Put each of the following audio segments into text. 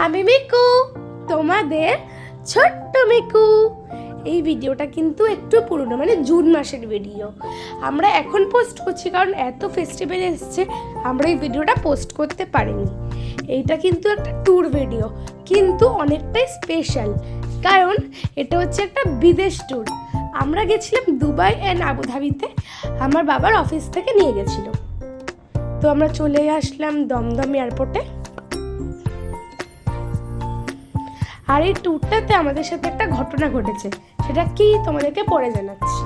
আমি মিকু, তোমাদের ছোট্ট মিকু। এই ভিডিওটা কিন্তু একটু পুরনো, মানে জুন মাসের ভিডিও। আমরা এখন পোস্ট করছি কারণ এত ফেস্টিভ্যাল এসছে, আমরা এই ভিডিওটা পোস্ট করতে পারিনি। এইটা কিন্তু একটা ট্যুর ভিডিও, কিন্তু অনেকটাই স্পেশাল, কারণ এটা হচ্ছে একটা বিদেশ ট্যুর। আমরা গেছিলাম দুবাই অ্যান্ড আবুধাবিতে, আমার বাবার অফিস থেকে নিয়ে গেছিলো। তো আমরা চলে আসলাম দমদম এয়ারপোর্টে। আর এই ট্যুরটাতে আমাদের সাথে একটা ঘটনা ঘটেছে, সেটা কি তোমাদেরকে পরে জানাচ্ছি।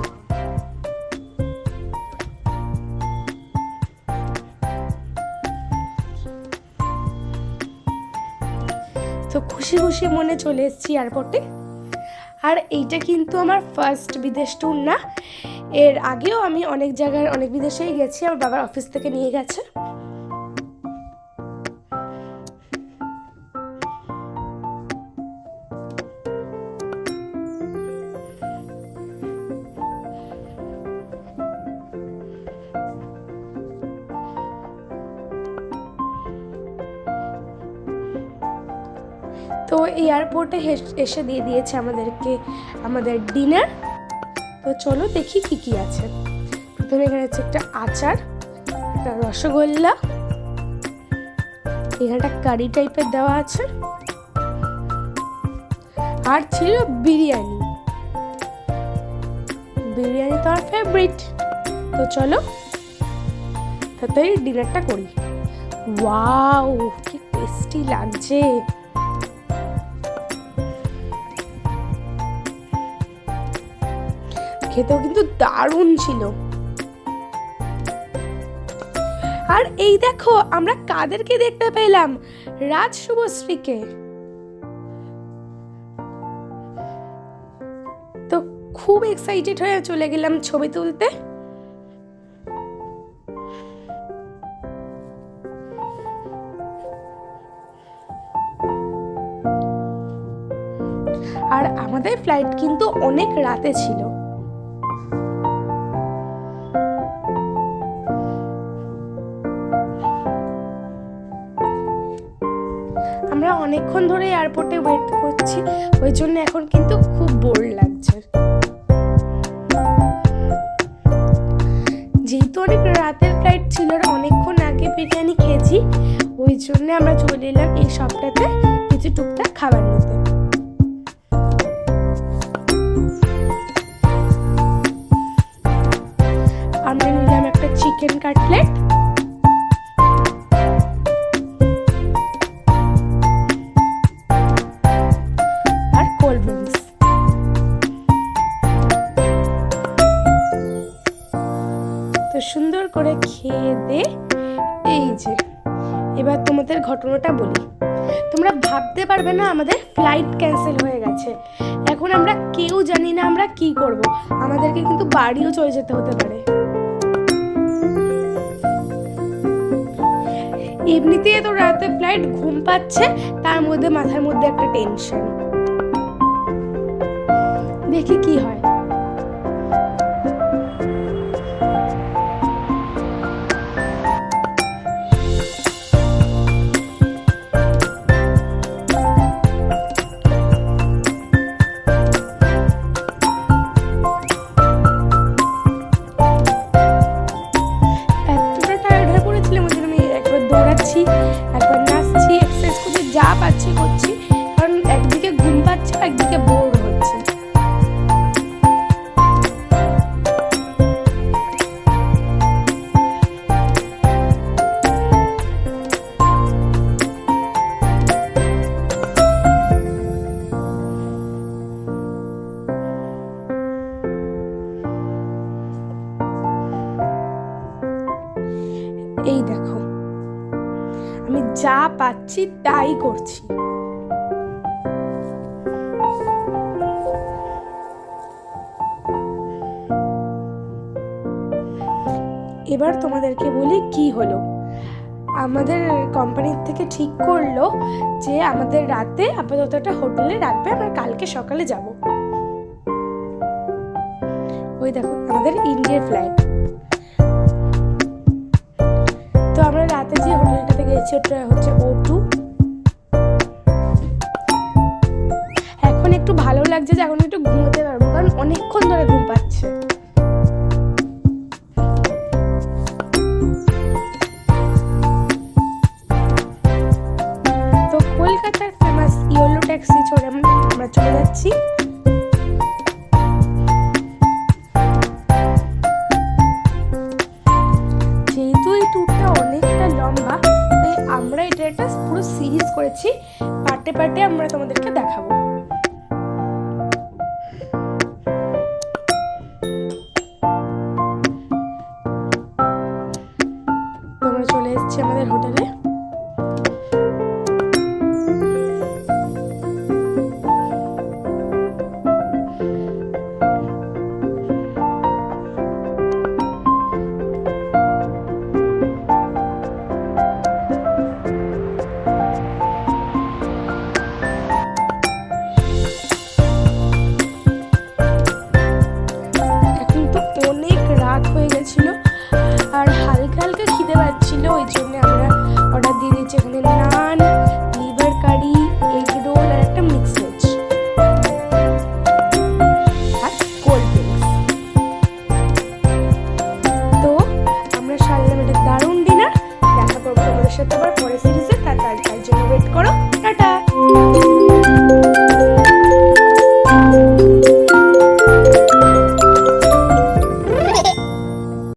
তো খুশি খুশি মনে চলে এসেছি এয়ারপোর্টে। আর এইটা কিন্তু আমার ফার্স্ট বিদেশ ট্যুর না, এর আগেও আমি অনেক জায়গায় অনেক বিদেশেই গেছি, আমার বাবার অফিস থেকে নিয়ে গেছে। তো এয়ারপোর্টে এসে দিয়ে দিয়েছে আমাদেরকে আমাদের ডিনার। তো চলো দেখি কি কি আছে। প্রথমে এখানে আছে একটা আচার, একটা রসগোল্লা, এখানে একটা কারি টাইপের দেওয়া আছে, আর ছিল বিরিয়ানি। বিরিয়ানি তো আমার ফেভারিট। তো চলো তাড়াতাড়ি ডিনারটা করি। ওয়াও, কি টেস্টি লাগছে। খেতেও কিন্তু দারুণ ছিল। আর এই দেখো আমরা কাদেরকে দেখতে পেলাম, রাজ শুভশ্রীকে। তো খুব এক্সাইটেড হয়ে চলে গেলাম ছবি তুলতে। আর আমাদের ফ্লাইট কিন্তু অনেক রাতে ছিল। আমরা অনেকক্ষণ ধরে এয়ারপোর্টে ওয়েট করছি, ওই জন্য এখন কিন্তু খুব বোর লাগছে। যেহেতু অনেক রাতের ফ্লাইট ছিল আর অনেকক্ষণ আগে বিরিয়ানি খেয়েছি, ওই জন্য আমরা চলে এলাম এই শপটাতে কিছু টুকটাক খাবার নিতে। আমরা নিলাম একটা চিকেন কাটলেট, তো সুন্দর করে খেয়ে দে। এই যে এবার তোমাদের ঘটনাটা বলি। তোমরা ভাবতে পারবে না, আমাদের ফ্লাইট ক্যান্সেল হয়ে গেছে। এখন আমরা কেউ জানি না আমরা কি করব, আমাদেরকে কিন্তু বাড়িও চলে যেতে হতে পারে। এমনিতেই তো রাতে ফ্লাইট, ঘুম পাচ্ছে, তার মধ্যে মাথার মধ্যে একটা টেনশন। দেখি কি হয়। একবার নাচছি, এক্সারসাইজ করছি, যা পাচ্ছি করছি, কারণ একদিকে ঘুম পাচ্ছে, একদিকে বোর হচ্ছে। এই দেখো আমি যা পাচ্ছি তাই করছি। এবার তোমাদেরকে বলি কি হলো। আমাদের কোম্পানির থেকে ঠিক করলো যে আমাদের রাতে আপাতত একটা হোটেলে রাখবে, আমরা কালকে সকালে যাব। ওই দেখো আমাদের ইন্ডিয়ার ফ্লাইট। তো আমরা রাতে যে হোটেলটাতে গেছি ওটা হচ্ছে O2। লাগছে যে এখন একটু ঘুমোতে পারবো, কারণ অনেকক্ষণ ধরে ঘুম পাচ্ছে। তো কলকাতার ফেমাস ইয়েলো ট্যাক্সি চড়ে আমরা চলে যাচ্ছি। যেহেতু এই ট্যুরটা অনেকটা লম্বা, তাই আমরা এটা একটা পুরো সিরিজ করেছি, পার্টে পার্টে আমরা তোমাদেরকে দেখাবো। আমরা চলে এসেছি আমাদের হোটেলে। রাত হয়ে গেছিল আর হালকা হালকা খিদে পাচ্ছিল, ওই জন্য আমরা অর্ডার দিয়ে দিয়েছি এখানে নান, লিভার কারি, এগ রোল আর একটা মিক্স ভেজ আর কোল্ড ড্রিঙ্কস। তো আমরা সারলাম এটা দারুণ ডিনার। দেখা করবো তোমাদের সাথে আবার পরের সিরিজে। তার জন্য ওয়েট করো। টাটা।